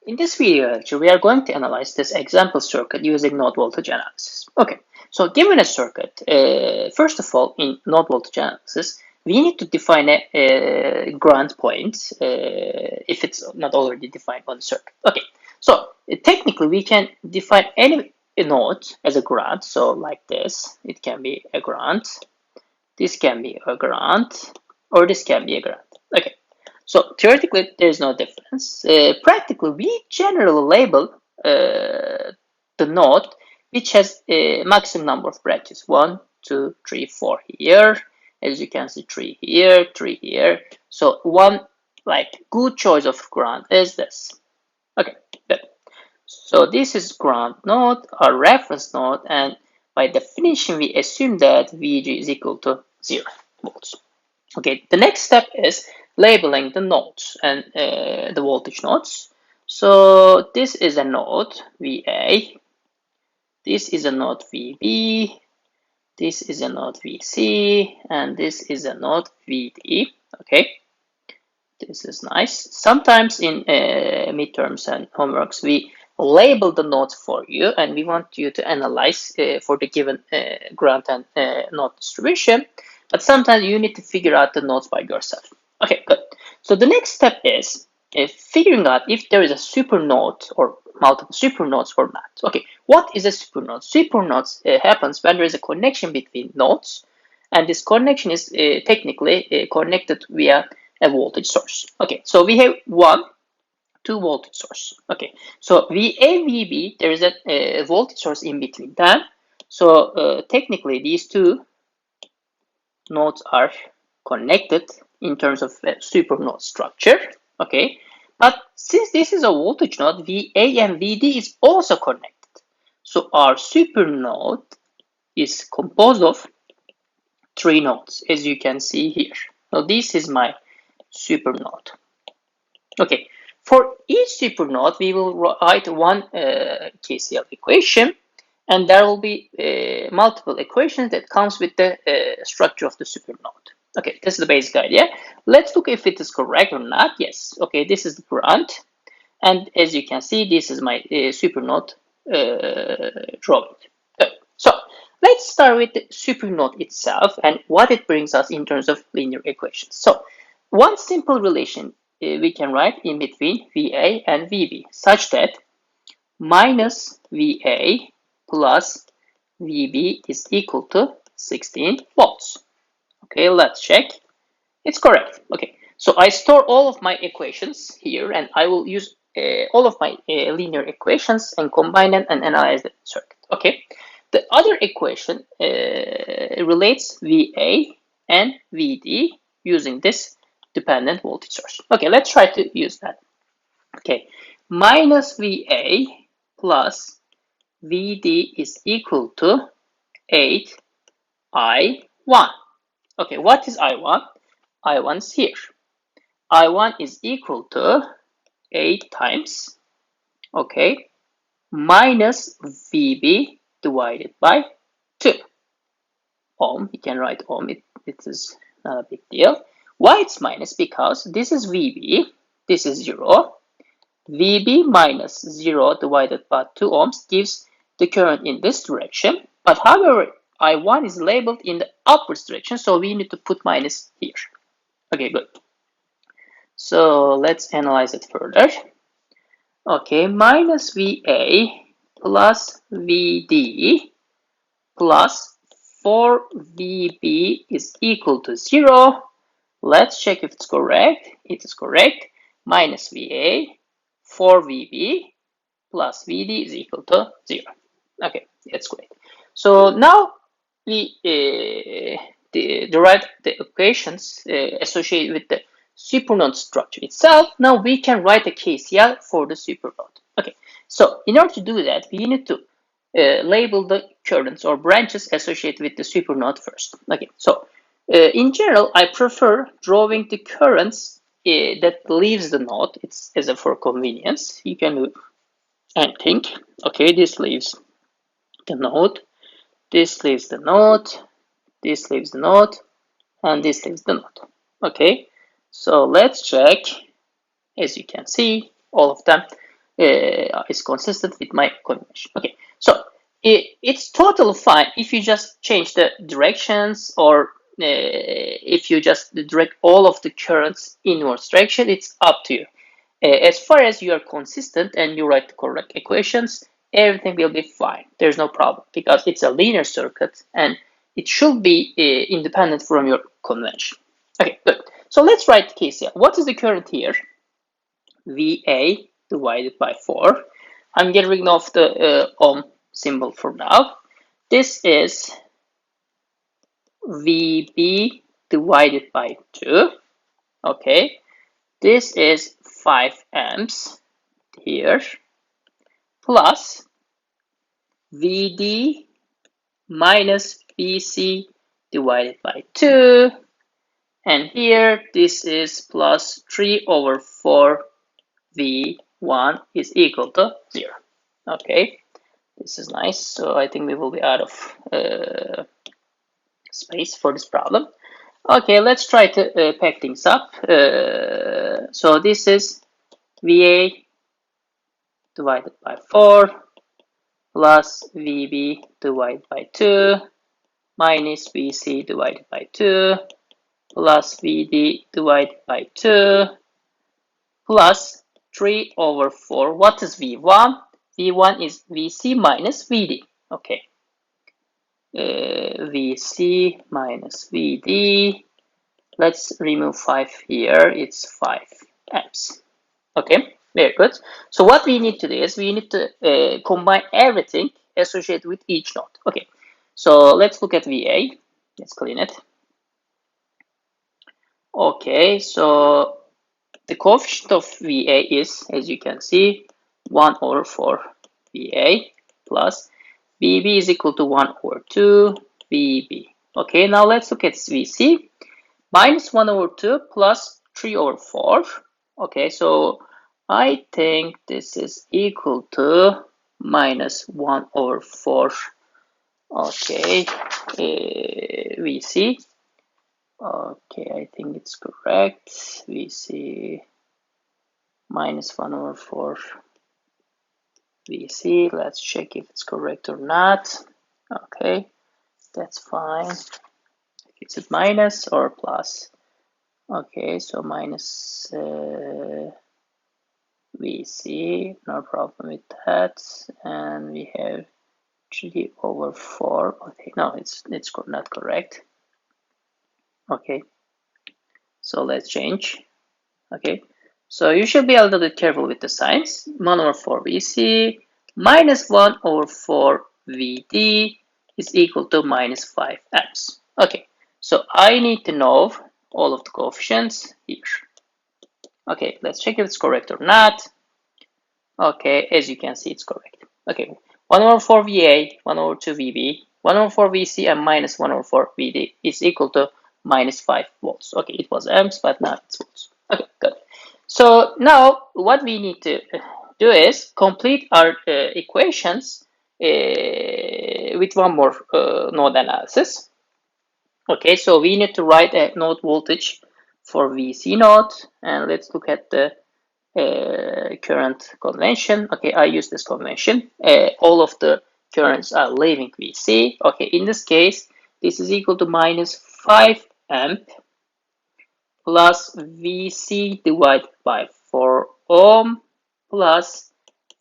In this video lecture, we are going to analyze this example circuit using node voltage analysis. Okay, so given a circuit, first of all, in node voltage analysis, we need to define a ground point if it's not already defined on the circuit. Okay, so technically we can define any node as a ground. So like this, it can be a ground, this can be a ground, or this can be a ground. Okay. So theoretically, there's no difference. Practically, we generally label the node which has a maximum number of branches. 1, 2, 3, 4 here. As you can see, 3 here, 3 here. So one good choice of ground is this. Okay, good. So this is ground node, our reference node, and by definition, we assume that VG is equal to 0 volts. Okay, the next step is labeling the nodes and the voltage nodes. So this is a node VA, this is a node VB, this is a node VC, and this is a node VD. Okay, this is nice. Sometimes in midterms and homeworks, we label the nodes for you, and we want you to analyze for the given ground and node distribution. But sometimes you need to figure out the nodes by yourself. Okay, good. So the next step is figuring out if there is a supernode or multiple supernodes or not. Okay, what is a supernode? Supernodes happens when there is a connection between nodes, and this connection is technically connected via a voltage source. Okay, so we have two voltage source. Okay, so VA, VB, there is a voltage source in between them. So technically, these two nodes are connected in terms of a supernode structure. Okay, but since this is a voltage node, VA and VD is also connected. So our supernode is composed of three nodes, as you can see here. Now this is my supernode. Okay, for each supernode, we will write one KCL equation, and there will be multiple equations that comes with the structure of the supernode. Okay, this is the basic idea. Let's look if it is correct or not. Yes. Okay, this is the ground, and as you can see, this is my supernode drawing. Good. So let's start with the supernode itself and what it brings us in terms of linear equations. So one simple relation we can write in between VA and VB such that minus VA plus VB is equal to 16 volts. Okay, let's check. It's correct. Okay, so I store all of my equations here, and I will use all of my linear equations and combine them and analyze the circuit. Okay, the other equation relates VA and VD using this dependent voltage source. Okay, let's try to use that. Okay, minus VA plus VD is equal to 8I1. Okay, what is I1? I1 is here. I1 is equal to 8 times, okay, minus VB divided by 2. Ohm, you can write ohm, it is not a big deal. Why it's minus? Because this is VB, this is 0. VB minus 0 divided by 2 ohms gives the current in this direction. But however, I1 is labeled in the upwards direction, so we need to put minus here. Okay, good. So let's analyze it further. Okay, minus VA plus VD plus 4VB is equal to 0. Let's check if it's correct. It is correct. Minus VA, 4VB plus VD is equal to 0. Okay, that's great. So now we derive the equations associated with the supernode structure itself. Now we can write a KCL for the supernode. Okay, so in order to do that, we need to label the currents or branches associated with the supernode first. Okay, so in general, I prefer drawing the currents that leaves the node. It's as a for convenience. You can do anything. Okay, this leaves the node, this leaves the node, this leaves the node, and this leaves the node. Okay, so let's check. As you can see, all of them is consistent with my convention. Okay, so it's totally fine if you just change the directions, or if you just direct all of the currents inwards direction. It's up to you. As far as you are consistent and you write the correct equations, everything will be fine. There's no problem because it's a linear circuit and it should be independent from your convention. Okay, good. So let's write the case here. What is the current here? VA divided by 4. I'm getting rid of the ohm symbol for now. This is VB divided by 2. Okay, this is 5 amps here, plus VD minus VC divided by 2. And here this is plus 3 over 4 V1 is equal to 0. Okay, this is nice. So I think we will be out of space for this problem. Okay, let's try to pack things up. So this is VA divided by 4 plus VB divided by 2 minus VC divided by 2 plus VD divided by 2 plus 3 over 4. What is V1? V1 is VC minus VD. Okay. VC minus VD. Let's remove 5 here. It's 5 amps. Okay, very good. So what we need to do is we need to combine everything associated with each node. Okay, so let's look at VA. Let's clean it. Okay, so the coefficient of VA is, as you can see, 1 over 4 VA plus VB is equal to 1 over 2 VB. Okay, now let's look at VC. Minus 1 over 2 plus 3 over 4. Okay, so I think this is equal to minus 1 over 4. Okay, VC. Okay, I think it's correct. VC minus 1 over 4 VC. Let's check if it's correct or not. Okay, that's fine. Is it minus or plus? Okay, so minus VC, no problem with that. And we have 3 over 4. Okay, no, it's not correct. Okay, so let's change. Okay, so you should be a little bit careful with the signs. 1 over 4 VC minus 1 over 4 VD is equal to minus 5 amps. Okay, so I need to know all of the coefficients here. Okay, let's check if it's correct or not. Okay, as you can see, it's correct. Okay, 1 over 4 VA, 1 over 2 VB, 1 over 4 VC, and minus 1 over 4 VD is equal to minus 5 volts. Okay, it was amps, but now it's volts. Okay, good. So now what we need to do is complete our equations with one more node analysis. Okay, so we need to write a node voltage for VC node, and let's look at the current convention. Okay, I use this convention. All of the currents are leaving VC. Okay, in this case, this is equal to minus 5 amp plus VC divided by 4 ohm plus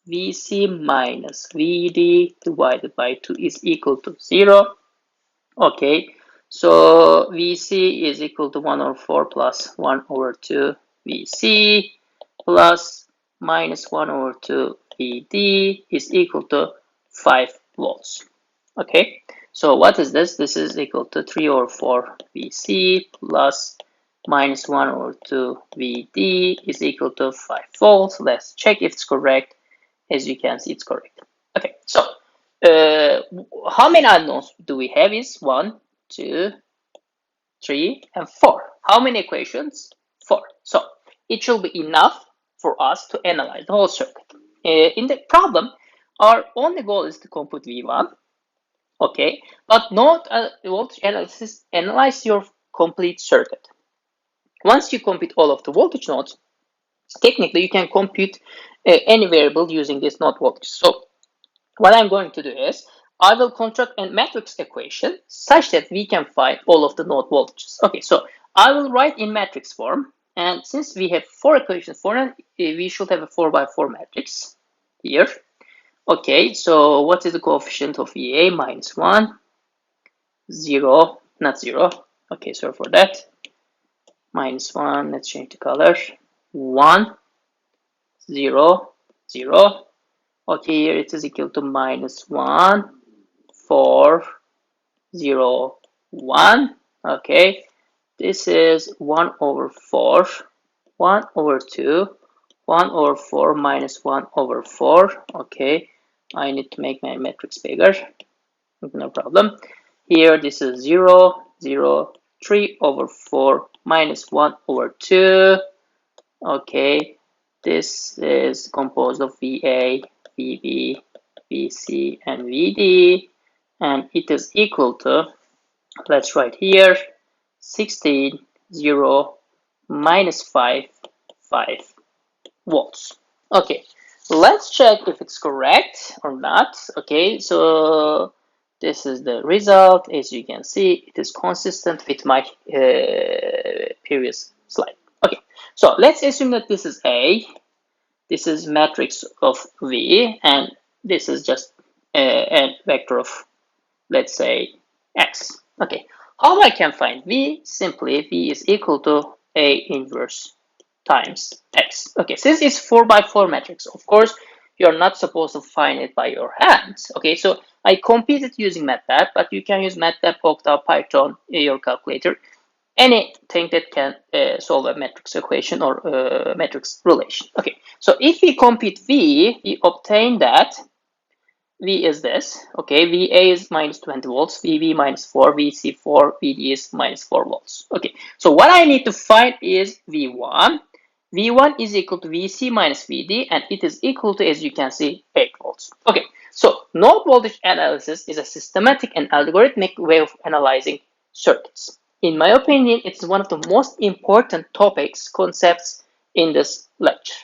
VC minus VD divided by 2 is equal to 0. Okay, so VC is equal to 1 over 4 plus 1 over 2 VC plus minus 1 over 2 VD is equal to 5 volts. Okay, so what is this? This is equal to 3 over 4 VC plus minus 1 over 2 VD is equal to 5 volts. Let's check if it's correct. As you can see, it's correct. Okay, so how many unknowns do we have? Is 1, 2, 3, and 4. How many equations? 4. So it should be enough for us to analyze the whole circuit. In the problem, our only goal is to compute V1. Okay, but not voltage analysis. Analyze your complete circuit. Once you compute all of the voltage nodes, technically you can compute any variable using this node voltage. So what I'm going to do is I will construct a matrix equation such that we can find all of the node voltages. Okay, so I will write in matrix form, and since we have 4 equations for it, we should have a 4x4 matrix here. Okay, so what is the coefficient of VA? -1, 0, not 0. Okay, sorry for that. -1, let's change the color. 1, 0, 0. Okay, here it is equal to -1, 4, 0, 1. Okay, this is 1/4, 1/2, 1/4 minus 1/4. Okay, I need to make my matrix bigger. No problem. Here, this is 0, 0, 3/4 minus 1/2. Okay, this is composed of VA, VB, VC, and VD, and it is equal to, let's write here, 16, 0, minus 5, 5 volts. Okay, let's check if it's correct or not. Okay, so this is the result. As you can see, it is consistent with my previous slide. Okay, so let's assume that this is A, this is matrix of V, and this is just a vector of, let's say, X. Okay, how I can find V? Simply, V is equal to A inverse times X. Okay, since it's 4x4 matrix, of course, you're not supposed to find it by your hands. Okay, so I computed using MATLAB, but you can use MATLAB, Octave, Python, your calculator, anything that can solve a matrix equation or matrix relation. Okay, so if we compute V, we obtain that V is this. Okay, VA is -20 volts, VB -4, VC 4, VD is -4 volts. Okay, so what I need to find is V1. V1 is equal to VC minus VD, and it is equal to, as you can see, 8 volts. Okay, so node voltage analysis is a systematic and algorithmic way of analyzing circuits. In my opinion, it's one of the most important topics, concepts in this lecture.